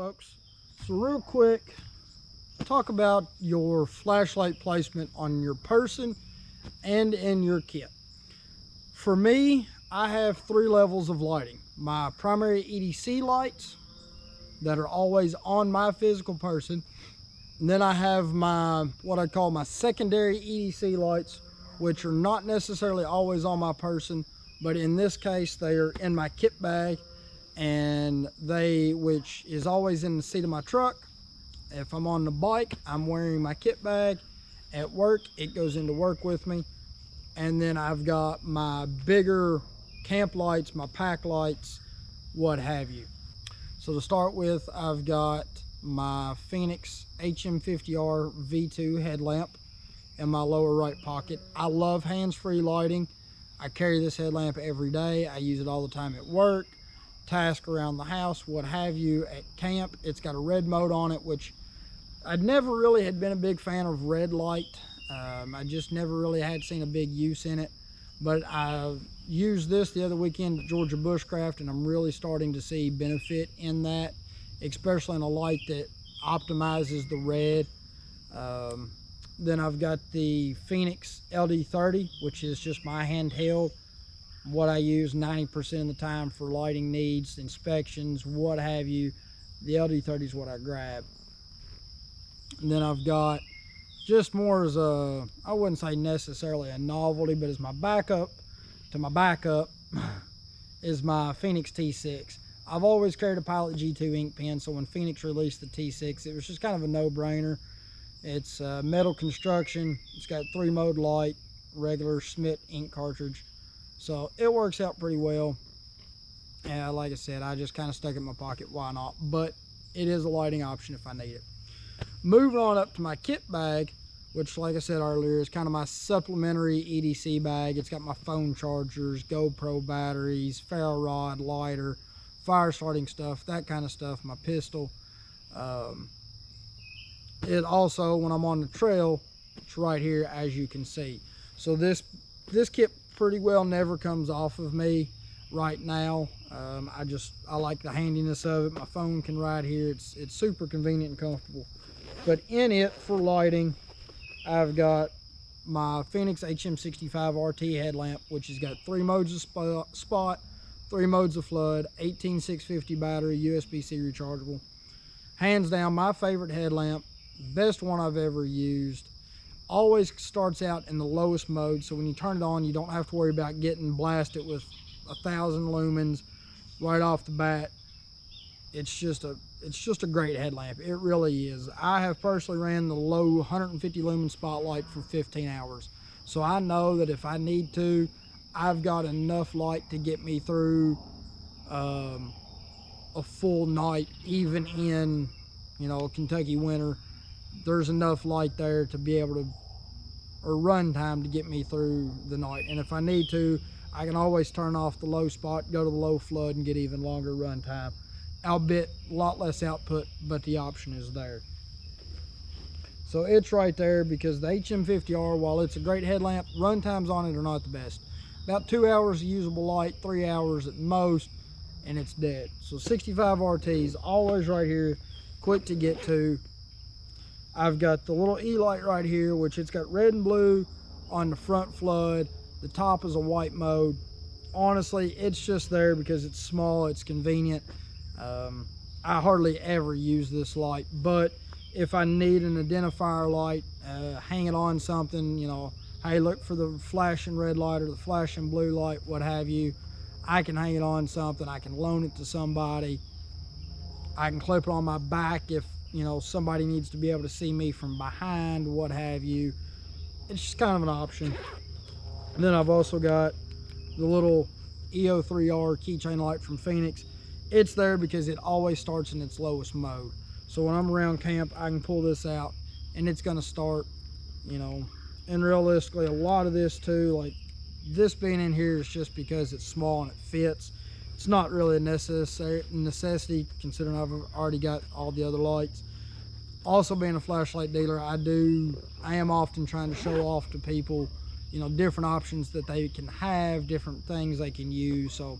folks. So real quick, talk about your flashlight placement on your person and in your kit. For me, I have 3 levels of lighting. My primary EDC lights that are always on my physical person. And then I have my, what I call my secondary EDC lights, which are not necessarily always on my person, but in this case, they are in my kit bag, and which is always in the seat of my truck. If I'm on the bike, I'm wearing my kit bag. At work, it goes into work with me. And then I've got my bigger camp lights, my pack lights, what have you. So to start with, I've got my Fenix HM50R V2 headlamp in my lower right pocket. I love hands-free lighting. I carry this headlamp every day. I use it all the time at work, task around the house, what have you. At camp, it's got a red mode on it, which I'd never really had been a big fan of red light. I just never really had seen a big use in it. But I used this the other weekend at Georgia Bushcraft, and I'm really starting to see benefit in that, especially in a light that optimizes the red. Then I've got the Fenix LD30, which is just my handheld, what I use 90% of the time for lighting needs, inspections, what have you. The LD30 is what I grab. And then I've got, just more as a, I wouldn't say necessarily a novelty, but as my backup to my backup is my Fenix T6. I've always carried a Pilot G2 ink pen, so when Fenix released the T6, it was just kind of a no-brainer. It's metal construction. It's got 3-mode light, regular Schmidt ink cartridge. So it works out pretty well. And like I said, I just kind of stuck it in my pocket. Why not? But it is a lighting option if I need it. Moving on up to my kit bag, which like I said earlier is kind of my supplementary EDC bag. It's got my phone chargers, GoPro batteries, ferro rod, lighter, fire starting stuff, that kind of stuff, my pistol. It also, when I'm on the trail, it's right here as you can see. So this kit pretty well never comes off of me right now. I like the handiness of it. My phone can ride here. It's super convenient and comfortable. But in it for lighting, I've got my Fenix HM65 RT headlamp, which has got 3 modes of spot, 3 modes of flood, 18650 battery, USB-C rechargeable. Hands down, my favorite headlamp, best one I've ever used. Always starts out in the lowest mode, so when you turn it on, you don't have to worry about getting blasted with 1,000 lumens right off the bat. It's just a great headlamp. It really is. I have personally ran the low 150 lumen spotlight for 15 hours. So I know that if I need to, I've got enough light to get me through a full night, even in, Kentucky winter. There's enough light there to be able to, or run time to get me through the night. And if I need to, I can always turn off the low spot, go to the low flood, and get even longer run time. Albeit a lot less output, but the option is there. So it's right there, because the HM50R, while it's a great headlamp, run times on it are not the best. About 2 hours of usable light, 3 hours at most, and it's dead. So 65 RT is always right here, quick to get to. I've got the little E-light right here, which it's got red and blue on the front flood. The top is a white mode. Honestly, it's just there because it's small, it's convenient. I hardly ever use this light, but if I need an identifier light, hang it on something, hey, look for the flashing red light or the flashing blue light, what have you. I can hang it on something. I can loan it to somebody. I can clip it on my back if, somebody needs to be able to see me from behind, what have you. It's just kind of an option. And then I've also got the little EO3R keychain light from Fenix. It's there because it always starts in its lowest mode. So when I'm around camp, I can pull this out and it's gonna start, and realistically, a lot of this too, like this being in here is just because it's small and it fits. It's not really a necessity considering I've already got all the other lights. Also, being a flashlight dealer, I am often trying to show off to people, different options that they can have, different things they can use. So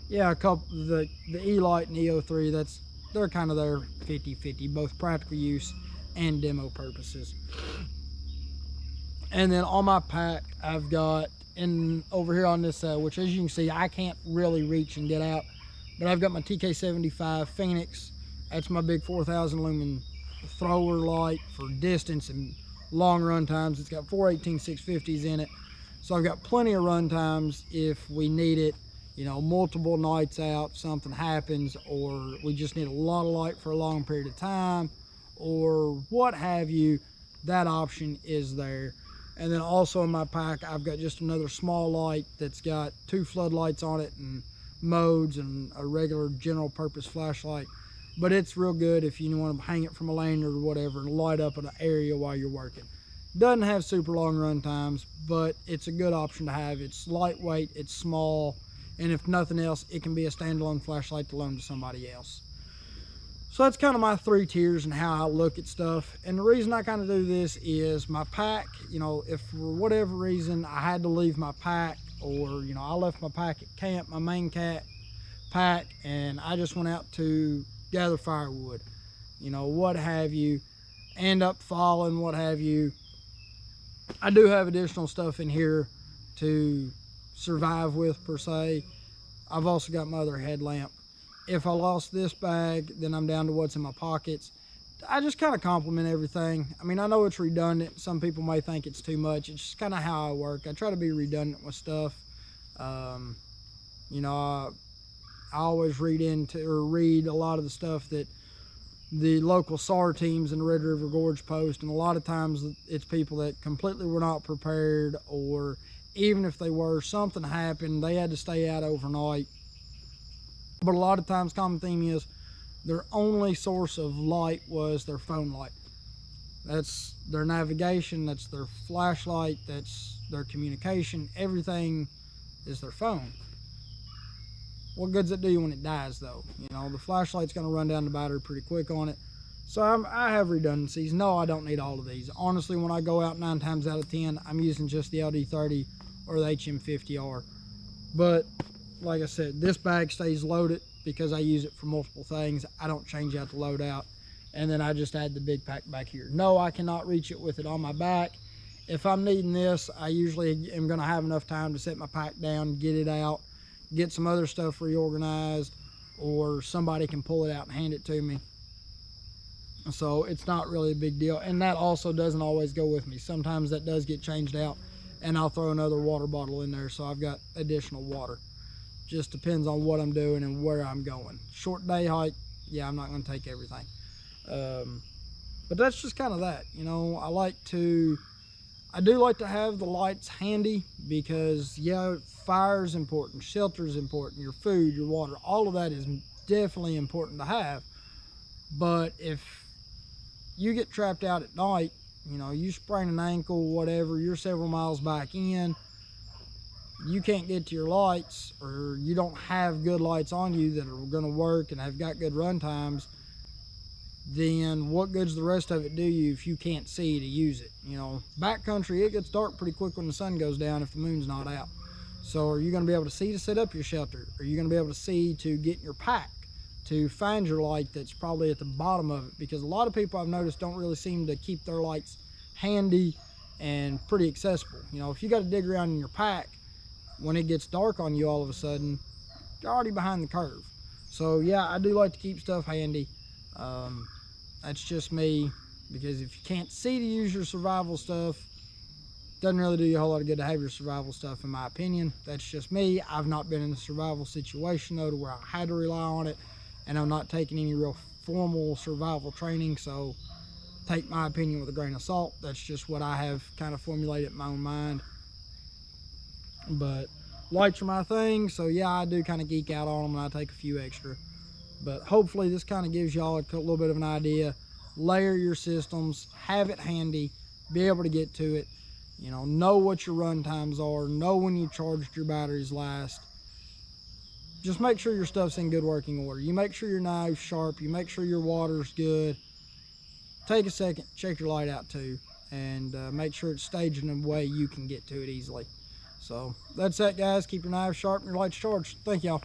yeah, the E-light and EO3, they're kind of there 50-50, both practical use and demo purposes. And then on my pack, I've got over here on this, which as you can see, I can't really reach and get out, but I've got my TK75 Phoenix. That's my big 4,000 lumen thrower light for distance and long run times. It's got 4 18650s in it, so I've got plenty of run times if we need it, you know, multiple nights out, something happens, or we just need a lot of light for a long period of time, or what have you. That option is there. And then also in my pack, I've got just another small light that's got 2 floodlights on it and modes and a regular general purpose flashlight. But it's real good if you want to hang it from a lanyard or whatever and light up an area while you're working. Doesn't have super long run times, but it's a good option to have. It's lightweight, it's small, and if nothing else, it can be a standalone flashlight to loan to somebody else. So that's kind of my 3 tiers and how I look at stuff. And the reason I kind of do this is my pack, you know, if for whatever reason I had to leave my pack, or, you know, I left my pack at camp, my main pack, and I just went out to gather firewood, you know, what have you, end up falling, what have you. I do have additional stuff in here to survive with, per se. I've also got my other headlamp. If I lost this bag, then I'm down to what's in my pockets. I just kind of complement everything. I mean, I know it's redundant. Some people may think it's too much. It's just kind of how I work. I try to be redundant with stuff. You know, I always read a lot of the stuff that the local SAR teams in the Red River Gorge post, and a lot of times it's people that completely were not prepared, or even if they were, something happened, they had to stay out overnight. But a lot of times, common theme is their only source of light was their phone light. That's their navigation, that's their flashlight, that's their communication. Everything is their phone. What good's it do you when it dies, though? You know, the flashlight's going to run down the battery pretty quick on it. So I have redundancies. No, I don't need all of these. Honestly, when I go out 9 times out of 10, I'm using just the LD30 or the HM50R. But like I said, this bag stays loaded because I use it for multiple things. I don't change out the loadout. And then I just add the big pack back here. No, I cannot reach it with it on my back. If I'm needing this, I usually am going to have enough time to set my pack down, get it out, get some other stuff reorganized, or somebody can pull it out and hand it to me. So it's not really a big deal. And that also doesn't always go with me. Sometimes that does get changed out, and I'll throw another water bottle in there, so I've got additional water. Just depends on what I'm doing and where I'm going. Short day hike, yeah, I'm not going to take everything. But that's just kind of that, you know. I do like to have the lights handy because, yeah, fire is important, shelter is important, your food, your water, all of that is definitely important to have. But if you get trapped out at night, you know, you sprain an ankle, whatever, you're several miles back in, you can't get to your lights, or you don't have good lights on you that are going to work and have got good run times, then what good's the rest of it do you if you can't see to use it? You know, backcountry, it gets dark pretty quick when the sun goes down if the moon's not out. So are you going to be able to see to set up your shelter? Are you going to be able to see to get in your pack, to find your light that's probably at the bottom of it? Because a lot of people I've noticed don't really seem to keep their lights handy and pretty accessible. You know, if you got to dig around in your pack, when it gets dark on you all of a sudden, you're already behind the curve. So yeah, I do like to keep stuff handy. That's just me, because if you can't see to use your survival stuff, doesn't really do you a whole lot of good to have your survival stuff, in my opinion. That's just me. I've not been in a survival situation though to where I had to rely on it, and I'm not taking any real formal survival training, so take my opinion with a grain of salt. That's just what I have kind of formulated in my own mind. But lights are my thing, so yeah, I do kind of geek out on them, and I take a few extra. But hopefully this kind of gives y'all a little bit of an idea. Layer your systems, have it handy, be able to get to it, you know what your run times are, know when you charged your batteries last. Just make sure your stuff's in good working order. You make sure your knife's sharp, you make sure your water's good. Take a second, check your light out too, and make sure it's staged in a way you can get to it easily. So that's that, guys. Keep your knives sharp and your lights charged. Thank y'all.